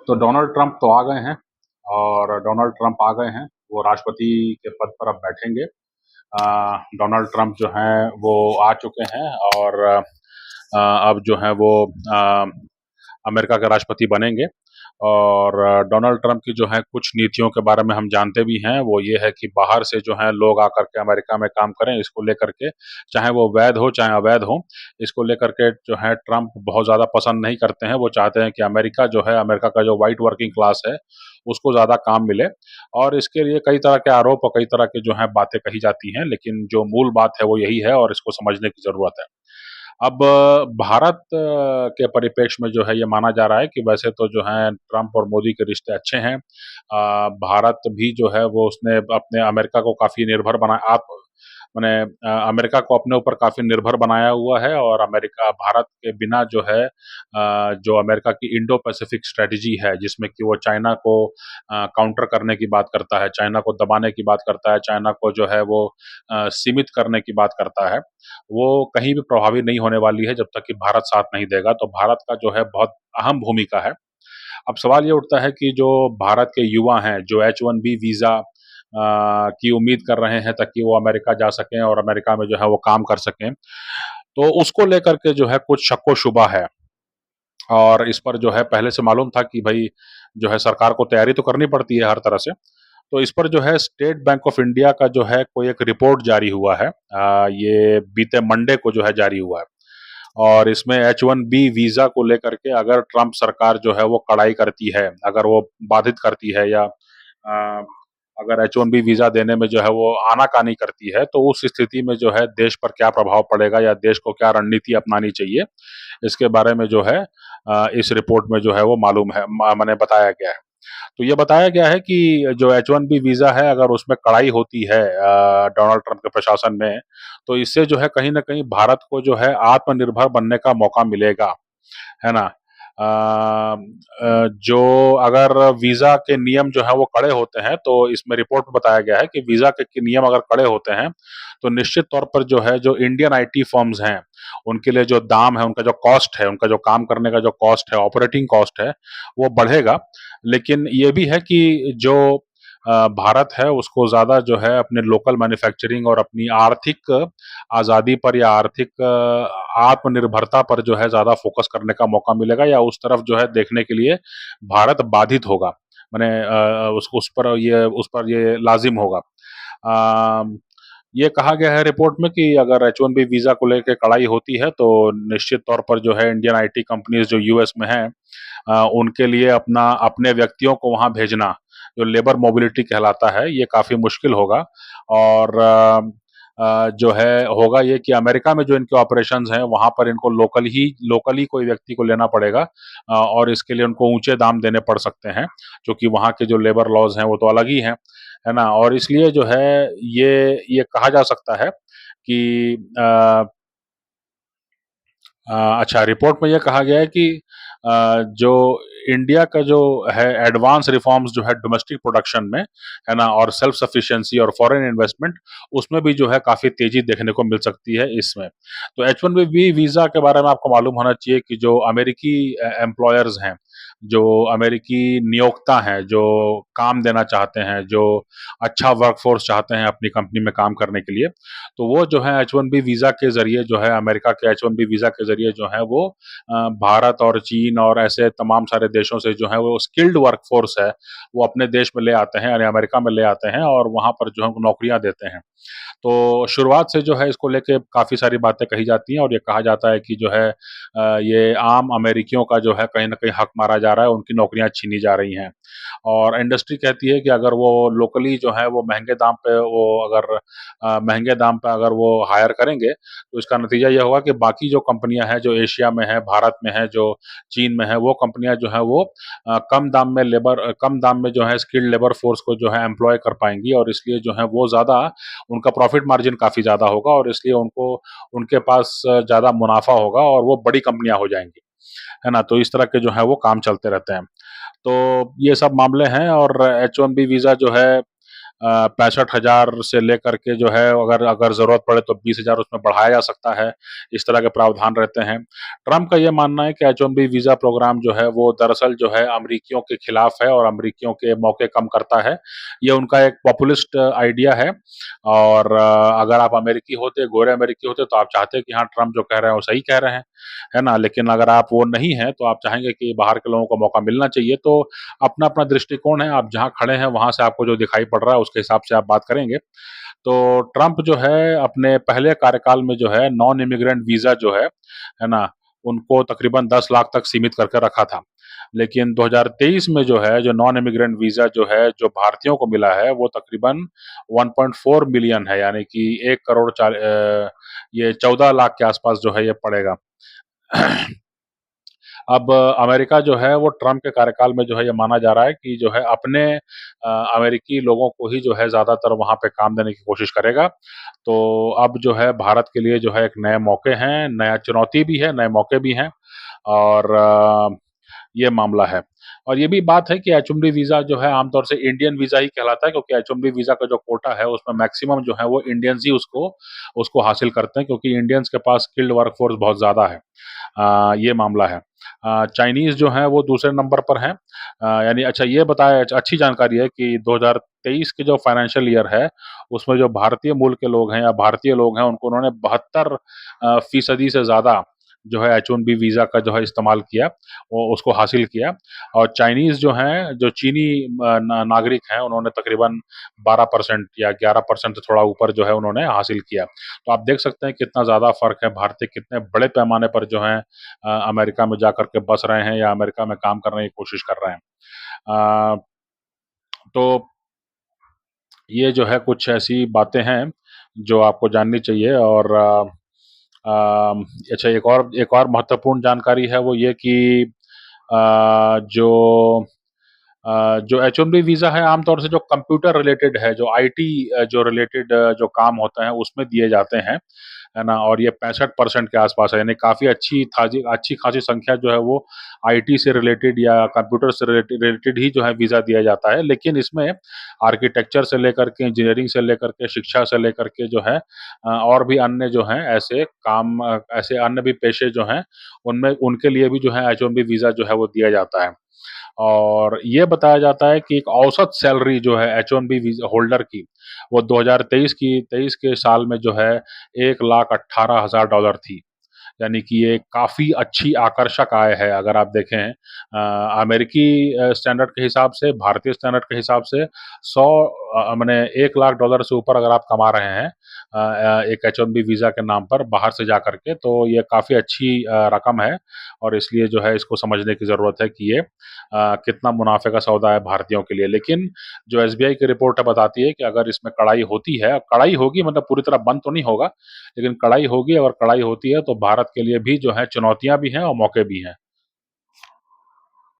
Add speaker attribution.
Speaker 1: तो Donald Trump तो आ गए हैं और डोनाल्ड ट्रंप आ गए हैं, वो राष्ट्रपति के पद पर अब बैठेंगे। डोनाल्ड ट्रंप जो हैं वो आ चुके हैं और अब जो है वो अ, अमेरिका के राष्ट्रपति बनेंगे। और डोनाल्ड ट्रंप की जो है कुछ नीतियों के बारे में हम जानते भी हैं, वो ये है कि बाहर से जो है लोग आकर के अमेरिका में काम करें, इसको लेकर के, चाहे वो वैध हो चाहे अवैध हो, इसको लेकर के जो है ट्रंप बहुत ज़्यादा पसंद नहीं करते हैं। वो चाहते हैं कि अमेरिका जो है, अमेरिका का जो व्हाइट वर्किंग क्लास है, उसको ज़्यादा काम मिले। और इसके लिए कई तरह के आरोप और कई तरह के जो है बातें कही जाती हैं, लेकिन जो मूल बात है वो यही है और इसको समझने की ज़रूरत है। अब भारत के परिप्रेक्ष्य में जो है ये माना जा रहा है कि वैसे तो जो है ट्रंप और मोदी के रिश्ते अच्छे हैं। भारत भी जो है वो उसने अपने अमेरिका को काफ़ी निर्भर बना आप माने अमेरिका को अपने ऊपर काफ़ी निर्भर बनाया हुआ है और अमेरिका भारत के बिना जो है जो अमेरिका की इंडो पैसिफिक स्ट्रेटजी है, जिसमें कि वो चाइना को काउंटर करने की बात करता है, चाइना को दबाने की बात करता है, चाइना को जो है वो सीमित करने की बात करता है, वो कहीं भी प्रभावी नहीं होने वाली है जब तक कि भारत साथ नहीं देगा। तो भारत का जो है बहुत अहम भूमिका है। अब सवाल ये उठता है कि जो भारत के युवा हैं, जो H-1B वीज़ा की उम्मीद कर रहे हैं ताकि वो अमेरिका जा सकें और अमेरिका में जो है वो काम कर सकें, तो उसको लेकर के जो है कुछ शक-ओ-शुबा है। और इस पर जो है पहले से मालूम था कि भई जो है सरकार को तैयारी तो करनी पड़ती है हर तरह से। तो इस पर जो है स्टेट बैंक ऑफ इंडिया का जो है कोई एक रिपोर्ट जारी हुआ है। ये बीते मंडे को जो है जारी हुआ है और इसमें H-1B वीज़ा को लेकर के अगर ट्रंप सरकार जो है वो कड़ाई करती है, अगर वो बाधित करती है या अगर H-1B वीज़ा देने में जो है वो आनाकानी करती है, तो उस स्थिति में जो है देश पर क्या प्रभाव पड़ेगा या देश को क्या रणनीति अपनानी चाहिए, इसके बारे में जो है इस रिपोर्ट में जो है वो मालूम है माने बताया गया है। तो ये बताया गया है कि जो H-1B वीज़ा है अगर उसमें कड़ाई होती है डोनाल्ड ट्रंप के प्रशासन में, तो इससे जो है कहीं न कहीं भारत को जो है आत्मनिर्भर बनने का मौका मिलेगा, है ना? जो अगर वीज़ा के नियम जो हैं वो कड़े होते हैं, तो इसमें रिपोर्ट में बताया गया है कि वीज़ा के नियम अगर कड़े होते हैं, तो निश्चित तौर पर जो है जो इंडियन आईटी फर्म्स हैं, उनके लिए जो दाम है, उनका जो कॉस्ट है, उनका जो काम करने का जो कॉस्ट है, ऑपरेटिंग कॉस्ट है, वो बढ़ेगा। लेकिन ये भी है कि जो भारत है उसको ज़्यादा जो है अपने लोकल मैन्युफैक्चरिंग और अपनी आर्थिक आज़ादी पर या आर्थिक आत्मनिर्भरता पर जो है ज़्यादा फ़ोकस करने का मौका मिलेगा या उस तरफ जो है देखने के लिए भारत बाधित होगा। माने उस पर ये लाज़िम होगा। ये कहा गया है रिपोर्ट में कि अगर H-1B वीज़ा को लेके कड़ाई होती है तो निश्चित तौर पर जो है इंडियन आईटी कंपनीज़ जो यूएस में हैं उनके लिए अपने व्यक्तियों को वहाँ भेजना, जो लेबर मोबिलिटी कहलाता है, ये काफ़ी मुश्किल होगा और जो है होगा ये कि अमेरिका में जो इनके ऑपरेशंस हैं, वहाँ पर इनको लोकली कोई व्यक्ति को लेना पड़ेगा और इसके लिए उनको ऊँचे दाम देने पड़ सकते हैं, क्योंकि वहाँ के जो लेबर लॉज़ हैं, वो तो अलग ही हैं, है ना? और इसलिए जो है ये कहा जा सकता है कि अच्छा रिपोर्ट में ये कहा गया है कि जो इंडिया का जो है एडवांस रिफॉर्म्स जो है डोमेस्टिक प्रोडक्शन में, है ना? और सेल्फ सफिशिएंसी और फॉरेन इन्वेस्टमेंट उसमें भी जो है काफ़ी तेज़ी देखने को मिल सकती है इसमें। तो H-1B वीज़ा के बारे में आपको मालूम होना चाहिए कि जो अमेरिकी एम्प्लॉयर्स हैं, जो अमेरिकी नियोक्ता हैं, जो काम देना चाहते हैं, जो अच्छा वर्कफ़ोर्स चाहते हैं अपनी कंपनी में काम करने के लिए, तो वो जो है H-1B वीज़ा के ज़रिए जो है अमेरिका के H-1B वीज़ा के ज़रिए जो है वो भारत और चीन और ऐसे तमाम सारे देशों से जो है वो स्किल्ड वर्कफ़ोर्स है, वो अपने देश में ले आते हैं यानी अमेरिका में ले आते हैं और वहाँ पर जो है नौकरियाँ देते हैं। तो शुरुआत से जो है इसको लेके काफ़ी सारी बातें कही जाती हैं और ये कहा जाता है कि जो है ये आम अमेरिकियों का जो है कहीं न कहीं हक मारा जा रहा है, उनकी नौकरियाँ छीनी जा रही हैं। और इंडस्ट्री कहती है कि अगर वो लोकली जो है वो महँगे दाम पे अगर वो हायर करेंगे, तो इसका नतीजा ये होगा कि बाकी जो कंपनियाँ हैं, जो एशिया में हैं, भारत में हैं, जो चीन में हैं, वो कंपनियाँ जो हैं वो कम दाम में जो है स्किल्ड लेबर फ़ोर्स को जो है एम्प्लॉय कर पाएँगी और इसलिए जो है वो ज़्यादा उनका प्रॉफ़िट मार्जिन काफ़ी ज़्यादा होगा और इसलिए उनके पास ज़्यादा मुनाफ़ा होगा और वो बड़ी कंपनियाँ हो जाएँगी, है ना? तो इस तरह के जो है वो काम चलते रहते हैं। तो ये सब मामले हैं और H-1B वीज़ा जो है 65,000 से लेकर के जो है अगर अगर ज़रूरत पड़े तो 20,000 उसमें बढ़ाया जा सकता है। इस तरह के प्रावधान रहते हैं। ट्रंप का ये मानना है कि H-1B वीज़ा प्रोग्राम जो है वो दरअसल जो है अमरीकियों के खिलाफ है और अमरीकियों के मौके कम करता है। ये उनका एक पॉपुलिस्ट आइडिया है और अगर आप अमेरिकी होते, गोरे अमेरिकी होते तो आप चाहते कि हाँ, ट्रंप जो कह रहे हैं वो सही कह रहे हैं, है ना? लेकिन अगर आप वो नहीं हैं तो आप चाहेंगे कि बाहर के लोगों को मौका मिलना चाहिए, तो अपना-अपना दृष्टिकोण है, आप जहाँ खड़े हैं वहाँ से आपको जो दिखाई पड़ रहा है उसके हिसाब से आप बात करेंगे। तो ट्रंप जो है अपने पहले कार्यकाल में जो है नॉन इमिग्रेंट वीज़ा जो है ना? उनको तकरीबन 10 लाख तक सीमित करके रखा था। लेकिन 2023 में जो है, जो नॉन इमिग्रेंट वीज़ा जो है, जो भारतीयों को मिला है, वो तकरीबन 1.4 मिलियन है, यानी कि 1 करोड़ ये 14 लाख के आसपास जो है ये पड़ेगा। अब अमेरिका जो है वो ट्रंप के कार्यकाल में जो है ये माना जा रहा है कि जो है अपने अमेरिकी लोगों को ही जो है ज़्यादातर वहाँ पे काम देने की कोशिश करेगा। तो अब जो है भारत के लिए जो है एक नए मौके हैं, नया चुनौती भी है, नए मौके भी हैं और ये मामला है। और ये भी बात है कि एच-1बी वीज़ा जो है आमतौर से इंडियन वीज़ा ही कहलाता है क्योंकि एच-1बी वीज़ा का जो कोटा है उसमें मैक्सिमम जो है वो इंडियंस ही उसको उसको हासिल करते हैं क्योंकि इंडियंस के पास स्किल्ड वर्कफ़ोर्स बहुत ज़्यादा है। ये मामला है। चाइनीज़ जो हैं वो दूसरे नंबर पर हैं। यानी अच्छा ये बताया अच्छी जानकारी है कि 2023 के जो फाइनेंशियल ईयर है, उसमें जो भारतीय मूल के लोग हैं या भारतीय लोग हैं उनको उन्होंने 72 फ़ीसदी से ज़्यादा जो है एच-1बी वीज़ा का जो है इस्तेमाल किया, वो उसको हासिल किया और चाइनीज़ जो हैं, जो चीनी नागरिक हैं, उन्होंने तकरीबन 12% या 11% से थोड़ा ऊपर जो है उन्होंने हासिल किया। तो आप देख सकते हैं कितना ज़्यादा फ़र्क है, भारतीय कितने बड़े पैमाने पर जो हैं अमेरिका में जाकर के बस रहे हैं या अमेरिका में काम करने की कोशिश कर रहे हैं। अ, तो ये जो है कुछ ऐसी बातें हैं, जो आपको जाननी चाहिए और अच्छा एक और महत्वपूर्ण जानकारी है वो ये कि जो जो एच-1बी वीज़ा है आमतौर से जो कंप्यूटर रिलेटेड है, जो आईटी जो रिलेटेड जो काम होते हैं उसमें दिए जाते हैं, है ना? और ये 65% के आसपास है, यानी काफ़ी अच्छी खासी संख्या जो है वो आईटी से रिलेटेड या कंप्यूटर से रिलेटेड ही जो है वीज़ा दिया जाता है। लेकिन इसमें आर्किटेक्चर से लेकर के, इंजीनियरिंग से लेकर के, शिक्षा से लेकर के जो है और भी अन्य जो हैं ऐसे काम ऐसे अन्य भी पेशे जो हैं, उनमें उनके लिए भी जो है एच-1बी वीज़ा जो है वो दिया जाता है। और ये बताया जाता है कि एक औसत सैलरी जो है एच-1बी वीज़ा होल्डर की, वो 2023 के साल में जो है $1,18,000 थी। यानी कि ये काफ़ी अच्छी आकर्षक आय है अगर आप देखें अमेरिकी स्टैंडर्ड के हिसाब से, भारतीय स्टैंडर्ड के हिसाब से 100 मने $1,00,000 से ऊपर अगर आप कमा रहे हैं एक एच-1बी वीज़ा के नाम पर बाहर से जाकर के, तो ये काफ़ी अच्छी रकम है और इसलिए जो है इसको समझने की ज़रूरत है कि ये कितना मुनाफ़े का सौदा है भारतीयों के लिए। लेकिन जो एसबीआई की रिपोर्ट है बताती है कि अगर इसमें कड़ाई होती है, कड़ाई होगी मतलब पूरी तरह बंद तो नहीं होगा, लेकिन कड़ाई होगी, अगर कड़ाई होती है तो भारत के लिए भी जो है चुनौतियाँ भी हैं और मौके भी हैं।